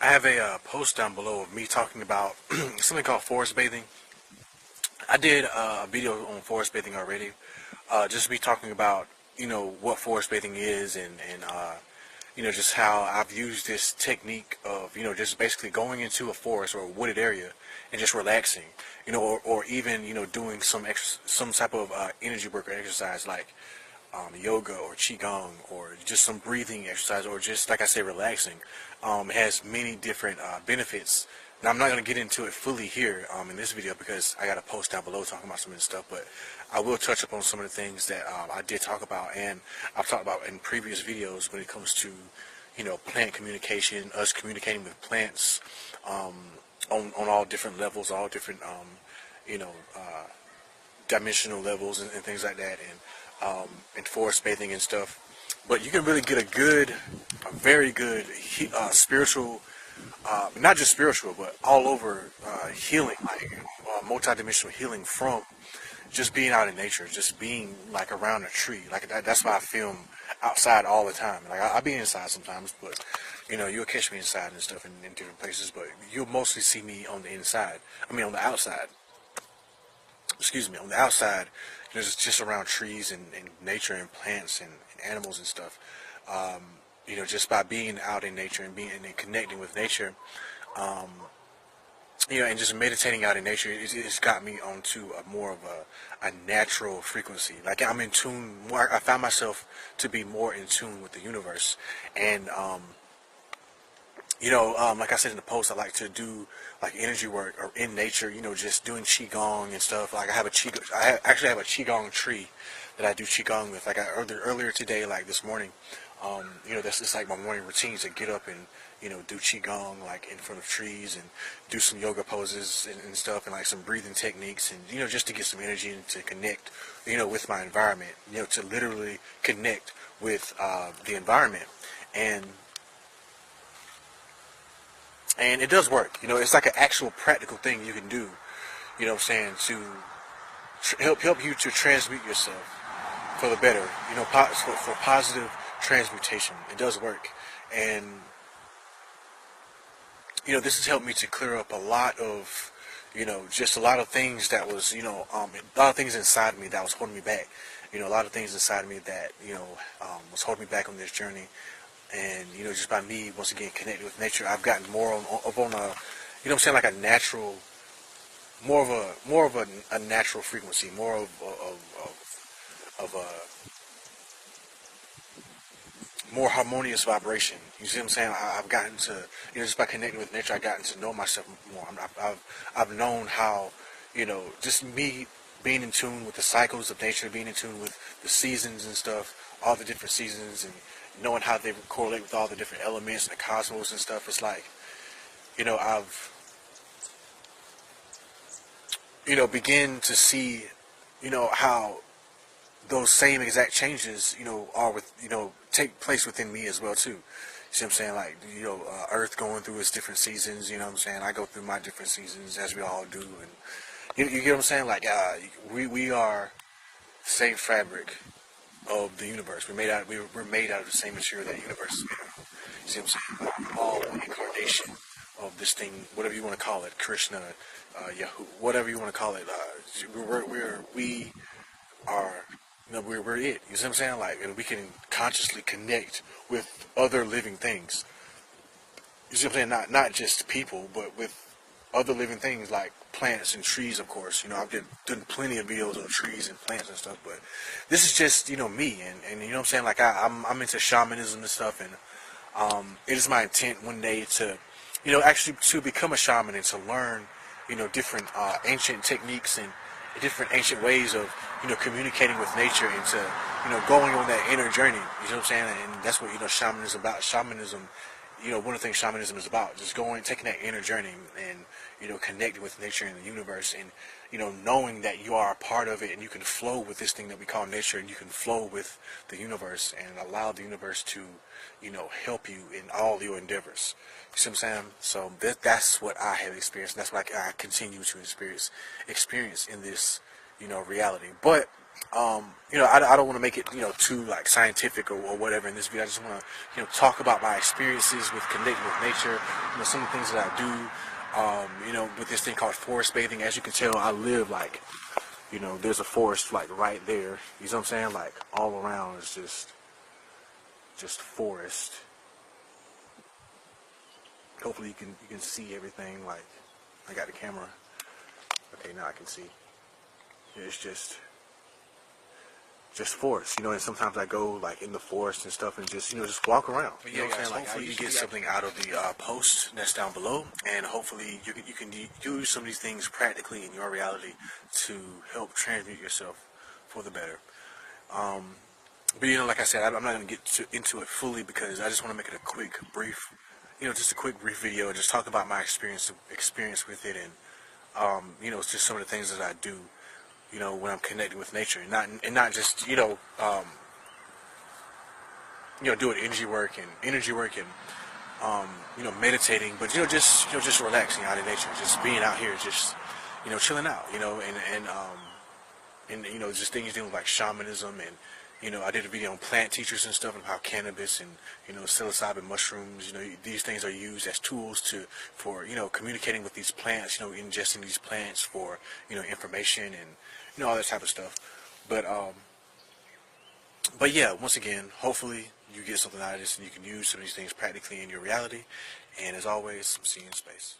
I have a post down below of me talking about something called forest bathing. I did a video on forest bathing already. Just me talking about what forest bathing is and just how I've used this technique of just basically going into a forest or a wooded area and just relaxing, or even doing some type of energy work or exercise like yoga or qigong or just some breathing exercise or just like I say relaxing. It has many different benefits. Now I'm not going to get into it fully here in this video because I got a post down below talking about some of this stuff, but I will touch upon some of the things that I did talk about and I've talked about in previous videos when it comes to plant communication, us communicating with plants on all different levels, all different you know dimensional levels and things like that, and forest bathing and stuff. But you can really get a very good spiritual, not just spiritual, but all over healing, like multi-dimensional healing from just being out in nature, just being like around a tree. Like that's why I film outside all the time. Like I be inside sometimes, but you'll catch me inside and stuff in different places. But you'll mostly see me on the inside. I mean, on the outside. Excuse me, on the outside, just around trees and nature and plants and animals and stuff. Just by being out in nature and being and connecting with nature, um, and just meditating out in nature, it's got me onto a more of a natural frequency. Like I'm in tune. I found myself to be more in tune with the universe, and like I said in the post, I like to do like energy work or in nature, just doing qigong and stuff. Like actually have a qigong tree that I do qigong with. Like earlier today, like this morning, that's just like my morning routine to get up and do qigong like in front of trees and do some yoga poses and stuff and like some breathing techniques and just to get some energy and to connect with my environment, to literally connect with the environment. And it does work. It's like an actual practical thing you can do, what I'm saying, to help you to transmute yourself for the better, for positive transmutation. It does work. And, this has helped me to clear up a lot of, just a lot of things that was, a lot of things inside of me that was holding me back. A lot of things inside of me that, was holding me back on this journey. And just by me once again connecting with nature, I've gotten more on a, what I'm saying, like a natural, more of a natural frequency, more of a more harmonious vibration. You see what I'm saying? I've gotten to, just by connecting with nature, I've gotten to know myself more. I've known how, just me being in tune with the cycles of nature, being in tune with the seasons and stuff, all the different seasons, and knowing how they correlate with all the different elements and the cosmos and stuff. It's like, I've, begin to see, how those same exact changes, are with, take place within me as well too. You see what I'm saying? Like, Earth going through its different seasons, what I'm saying? I go through my different seasons as we all do. And you get what I'm saying? Like, we are the same fabric of the universe. We're made out of the same material that the universe is made of. You see what I'm saying? Like, we're all an incarnation of this thing, whatever you want to call it, Krishna, Yahoo, whatever you want to call it. We are, we're it. You see what I'm saying? Like, and we can consciously connect with other living things. You see what I'm saying? Not just people, but with other living things like plants and trees, of course. I've done plenty of videos on trees and plants and stuff, but this is just, me, and you know what I'm saying? Like, I'm into shamanism and stuff, and it is my intent one day to, actually to become a shaman and to learn, different ancient techniques and different ancient ways of, communicating with nature and to, going on that inner journey. You know what I'm saying? And that's what, shamanism is about. Shamanism, one of the things shamanism is about, just taking that inner journey and, connecting with nature and the universe and, knowing that you are a part of it and you can flow with this thing that we call nature and you can flow with the universe and allow the universe to, help you in all your endeavors. You see what I'm saying? So that's what I have experienced. And that's what I continue to experience in this, reality. But I don't want to make it, too like scientific or whatever in this video. I just want to, talk about my experiences with connecting with nature, some of the things that I do, with this thing called forest bathing. As you can tell, I live like, there's a forest like right there. You know what I'm saying? Like all around is just forest. Hopefully you can see everything. Like I got the camera. Okay, now I can see. It's just forest, and sometimes I go like in the forest and stuff and just walk around. But yeah, guys, hopefully you get something out of the post that's down below, and hopefully you can use some of these things practically in your reality to help transmute yourself for the better. But like I said, I'm not going to get into it fully because I just want to make it a quick, brief, just a quick, brief video and just talk about my experience with it, and it's just some of the things that I do. When I'm connecting with nature, and not just doing energy work and meditating, but just relaxing out in nature, just being out here, just chilling out, and just things dealing with like shamanism, and I did a video on plant teachers and stuff, and how cannabis and psilocybin mushrooms, these things are used as tools for communicating with these plants, ingesting these plants for information and all that type of stuff. But yeah, once again, hopefully you get something out of this and you can use some of these things practically in your reality. And as always, see you in space.